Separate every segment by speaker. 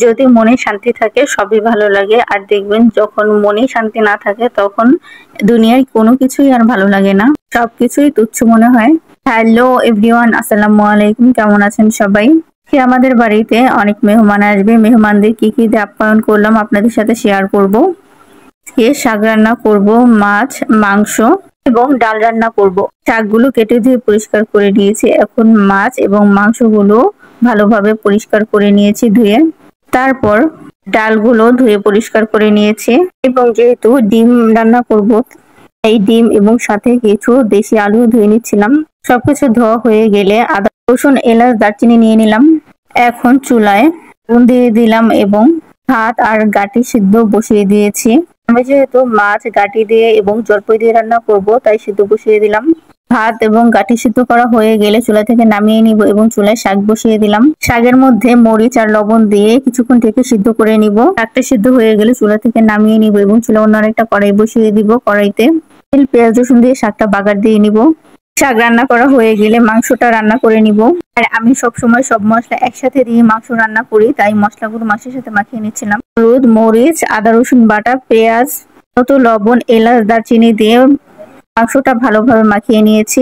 Speaker 1: যদি মনে শান্তি থাকে সবই ভালো লাগে, আর দেখবেন যখন মনে শান্তি না থাকে তখন দুনিয়ায় কোনো কিছুই আর ভালো লাগে না, সবকিছুই তুচ্ছ মনে হয়। হ্যালো এভরিওয়ান, আসসালামু আলাইকুম। কেমন আছেন সবাই? আমাদের বাড়িতে অনেক মেহমান আসবে, মেহমানদের কি কি দিয়ে আপ্যায়ন করলাম আপনাদের সাথে শেয়ার করব। শাক রান্না করব, মাছ, মাংস এবং ডাল রান্না করব। শাকগুলো কেটে ধুয়ে পরিষ্কার করে নিয়েছি, এখন মাছ এবং মাংসগুলো ভালোভাবে পরিষ্কার করে নিয়েছি ধুয়ে। তারপর ডালগুলো ধুয়ে পরিষ্কার করে নিয়েছি, এবং যেহেতু ডিম রান্না করব এই ডিম এবং সাথে কিছু দেশি আলু ধুয়ে নিচ্ছিলাম। সবকিছু ধোয়া হয়ে গেলে আদা, রসুন, এলাচ, দারচিনি নিয়ে নিলাম। এখন চুলায় নুন দিয়ে দিলাম এবং ভাত আর গাটি সিদ্ধ বসিয়ে দিয়েছি। আমি যেহেতু মাছ গাটি দিয়ে এবং জলপাই দিয়ে রান্না করব তাই সিদ্ধ বসিয়ে দিলাম। ভাত এবং গাটি সিদ্ধ করা হয়ে গেলে চুলা থেকে নামিয়ে নিব এবং চুলায় শাক বসিয়ে দিলাম। শাকের মধ্যে মরিচ আর লবণ দিয়ে কিছুক্ষণ থেকে সিদ্ধ করে নিব। শাকটা সিদ্ধ হয়ে গেলে চুলা থেকে নামিয়ে নিব এবং চুলা অন্য আরেকটা কড়াই বসিয়ে দিব। কড়াইতে তেল, পেঁয়াজ, রসুন দিয়ে শাকটা বাগার দিয়ে নিব। শাক রান্না করা হয়ে গেলে মাংসটা রান্না করে নিব। আর আমি সবসময় সব মশলা একসাথে দিয়ে মাংস রান্না করি, তাই মশলাগুলো মাংসের সাথে মাখিয়ে নিচ্ছিলাম। হলুদ, মরিচ, আদা, রসুন বাটা, পেঁয়াজ, লবণ, এলাচ, দারচিনি দিয়ে মাংসটা ভালোভাবে মাখিয়ে নিয়েছি।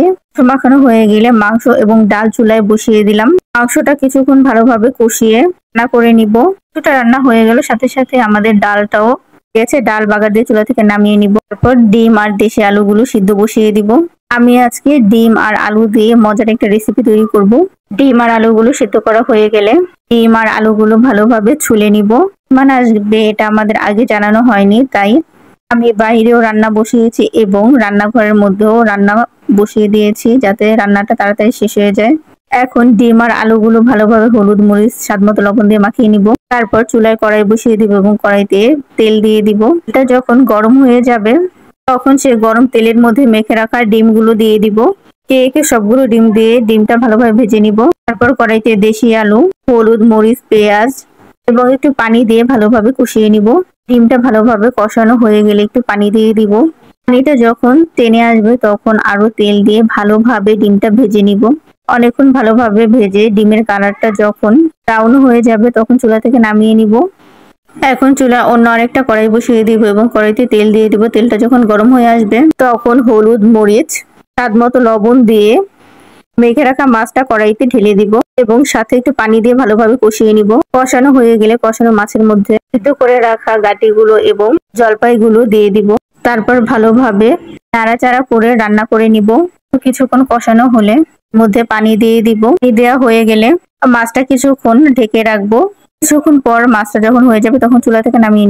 Speaker 1: মাখানো হয়ে গেলে মাংস এবং ডাল চুলায় বসিয়ে দিলাম। মাংসটা কিছুক্ষণ ভালোভাবে কষিয়ে রান্না করে নিব। মাংসটা রান্না হয়ে গেল, সাথে সাথে আমাদের ডালটাও গেছে, ডাল বাগার দিয়ে চুলা থেকে নামিয়ে নিব। তারপর ডিম আর দেশি আলুগুলো সিদ্ধ বসিয়ে দিব। আমি আজকে ডিম আর আলু দিয়ে মজার একটা রেসিপি তৈরি করব। ডিম আর আলুগুলো সিদ্ধ করা হয়ে গেলে ডিম আর আলুগুলো ভালোভাবে ছুলে নিব। মানে আসবে এটা আমাদের আগে জানানো হয়নি, তাই আমি বাইরেও রান্না বসিয়েছি এবং রান্নাঘরের মধ্যেও রান্না বসিয়ে দিয়েছি যাতে রান্নাটা তাড়াতাড়ি শেষ হয়ে যায়। এখন ডিম আর আলুগুলো ভালোভাবে হলুদ, মরিচ, স্বাদমতো লবণ দিয়ে মাখিয়ে নিব। তারপর চুলায় কড়াই বসিয়ে দিব এবং কড়াইতে তেল দিয়ে দিব। এটা যখন গরম হয়ে যাবে তখন সে গরম তেলের মধ্যে মেখে রাখা ডিমগুলো দিয়ে দিব। একে সবগুলো ডিম দিয়ে ডিমটা ভালোভাবে ভেজে নিব। তারপর কড়াইতে দেশি আলু, হলুদ, মরিচ, পেঁয়াজ এবং একটু পানি দিয়ে ভালোভাবে কষিয়ে নিব। ডিমটা ভালোভাবে কষানো হয়ে গেলে একটু পানি দিয়ে দিব। পানিটা যখন টেনে আসবে তখন আরো তেল দিয়ে ভালোভাবে ডিমটা ভেজে নিব। অনেকক্ষণ ভালোভাবে ভেজে ডিমের কালারটা যখন ব্রাউন হয়ে যাবে তখন চুলা থেকে নামিয়ে নিব। এখন চুলা অন্য আরেকটা কড়াই বসিয়ে দিব এবং কড়াইতে তেল দিয়ে দিব। তেলটা যখন গরম হয়ে আসবে তখন হলুদ, মরিচ, স্বাদমতো লবণ দিয়ে মেখে রাখা মাছটা কড়াইতে ঢেলে দিব এবং সাথে একটু পানি দিয়ে ভালোভাবে কষিয়ে নিব। কষানো হয়ে গেলে কষানো মাছের মধ্যে সিদ্ধ করে রাখা গাটিগুলো এবং জলপাইগুলো দিয়ে দিব। তারপর ভালোভাবে নাড়াচাড়া করে রান্না করে নিব। কিছুক্ষণ কষানো হলে মধ্যে পানি দিয়ে দিব। দেওয়া হয়ে গেলে মাছটা কিছুক্ষণ ঢেকে রাখবো। কিছুক্ষণ পর মাছটা যখন হয়ে যাবে তখন চুলা থেকে নামিয়ে নিব।